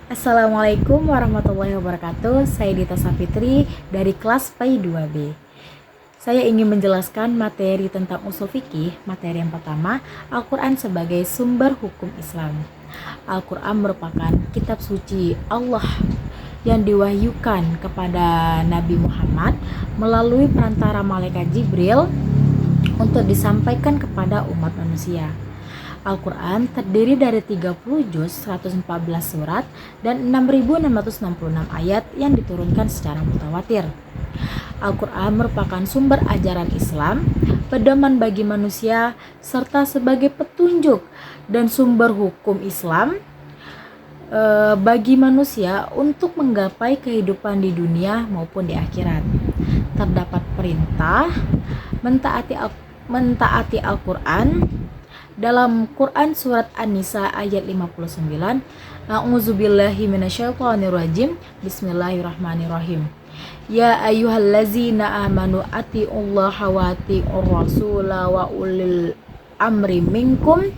Assalamualaikum warahmatullahi wabarakatuh. Saya Dita Safitri dari kelas PAI 2B. Saya ingin menjelaskan materi tentang usul fikih. Materi yang pertama, Al-Quran sebagai sumber hukum Islam. Al-Quran merupakan kitab suci Allah yang diwahyukan kepada Nabi Muhammad melalui perantara malaikat Jibril untuk disampaikan kepada umat manusia. Al-Quran terdiri dari 30 juz, 114 surat, dan 6.666 ayat yang diturunkan secara mutawatir. Al-Quran merupakan sumber ajaran Islam, pedoman bagi manusia, serta sebagai petunjuk dan sumber hukum Islam bagi manusia untuk menggapai kehidupan di dunia maupun di akhirat. Terdapat perintah mentaati Al-Quran dalam Quran surat An-Nisa ayat 59. A'udzubillahi minasyaitonirrajim. Bismillahirrahmanirrahim. Ya ayyuhallazina amanu atiullaha wa atiur rasula wa ulil amri minkum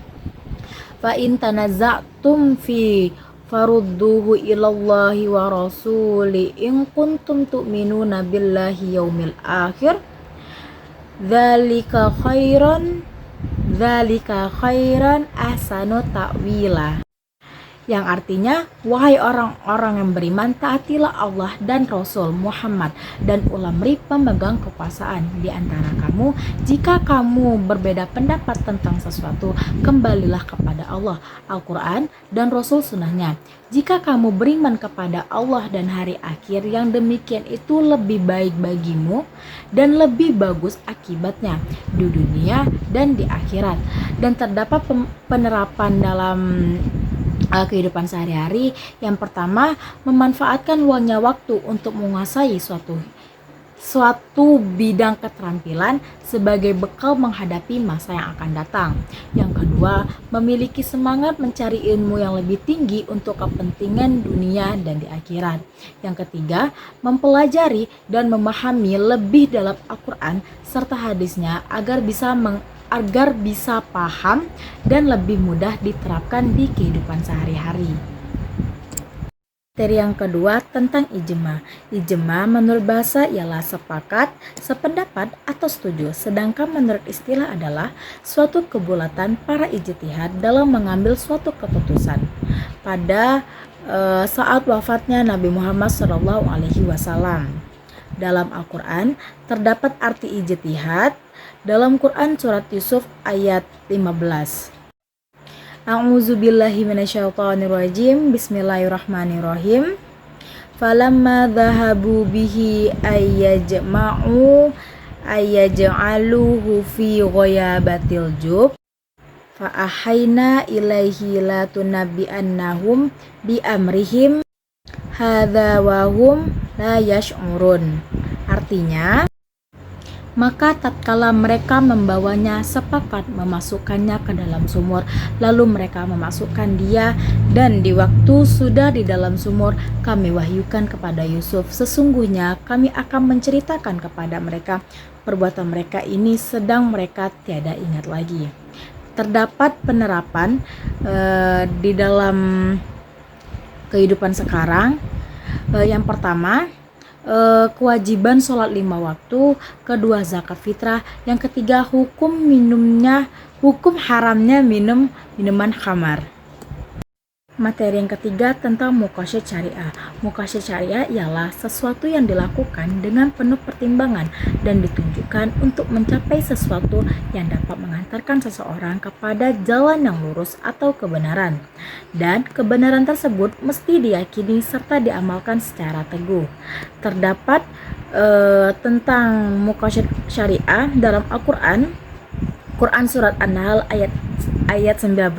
fa in tanaza'tum fi farudduhu ilallahi wa rasuli in kuntum tu'minuna billahi yaumil akhir dzalika khairan ahsanu ta'wila, yang artinya, wahai orang-orang yang beriman, taatilah Allah dan Rasul Muhammad dan ulama pemegang kekuasaan di antara kamu. Jika kamu berbeda pendapat tentang sesuatu, kembalilah kepada Allah, Al-Quran dan Rasul sunnahnya. Jika kamu beriman kepada Allah dan hari akhir, yang demikian itu lebih baik bagimu dan lebih bagus akibatnya di dunia dan di akhirat. Dan terdapat penerapan dalam kehidupan sehari-hari. Yang pertama, memanfaatkan luangnya waktu untuk menguasai suatu bidang keterampilan sebagai bekal menghadapi masa yang akan datang. Yang kedua, memiliki semangat mencari ilmu yang lebih tinggi untuk kepentingan dunia dan di akhirat. Yang ketiga, mempelajari dan memahami lebih dalam Al-Quran serta hadisnya agar bisa paham dan lebih mudah diterapkan di kehidupan sehari-hari. Materi yang kedua tentang ijma. Ijma menurut bahasa ialah sepakat, sependapat atau setuju, sedangkan menurut istilah adalah suatu kebulatan para ijtihad dalam mengambil suatu keputusan. Pada saat wafatnya Nabi Muhammad SAW. Dalam Al-Quran terdapat arti ijtihad dalam Quran surat Yusuf ayat 15. A'udzubillahi minasyaitonirrajim. Bismillahirrahmanirrahim. Falamma dhahabu bihi ayyaj'aluhu fi ghayabatil jub fa ahayna ilaihi la tunabbi'annahum bi amrihim hadza wa hum la yash'urun. Artinya, maka tatkala mereka membawanya, sepakat memasukkannya ke dalam sumur, lalu mereka memasukkan dia, dan di waktu sudah di dalam sumur, kami wahyukan kepada Yusuf, sesungguhnya kami akan menceritakan kepada mereka perbuatan mereka ini sedang mereka tiada ingat lagi. Terdapat penerapan di dalam kehidupan sekarang. Yang pertama, kewajiban sholat 5 waktu, kedua zakat fitrah, yang ketiga hukum haramnya minuman khamar. Materi yang ketiga tentang muqasyad syariah. Muqasyad syariah ialah sesuatu yang dilakukan dengan penuh pertimbangan dan ditunjukkan untuk mencapai sesuatu yang dapat mengantarkan seseorang kepada jalan yang lurus atau kebenaran. Dan kebenaran tersebut mesti diyakini serta diamalkan secara teguh. Terdapat tentang muqasyad syariah dalam Al-Quran, Quran surat An-Nahl ayat 19.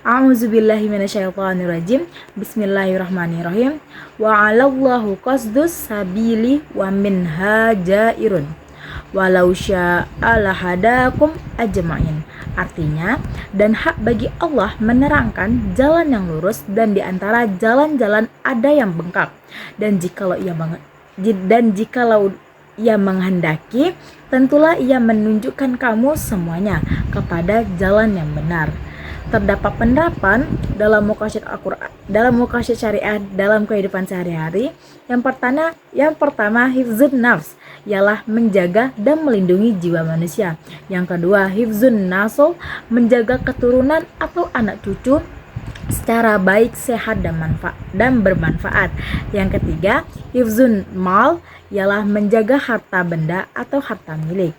A'udzubillahi minasyaitonirrajim. Bismillahirrahmanirrahim. Wa 'alallahu qasdus sabili wa minha jairun walau syaa lahadakum ajma'in. Artinya, dan hak bagi Allah menerangkan jalan yang lurus, dan di antara jalan-jalan ada yang bengkak, dan jikalau ia menghendaki, tentulah ia menunjukkan kamu semuanya kepada jalan yang benar. terdapat penerapan dalam muqasyid Al-Qur'an, dalam muqasyid syariah dalam kehidupan sehari-hari. Yang pertama hifzun nafs, ialah menjaga dan melindungi jiwa manusia. Yang kedua hifzun nasl, menjaga keturunan atau anak cucu secara baik, sehat dan bermanfaat. Yang ketiga hifzun mal, ialah menjaga harta benda atau harta milik.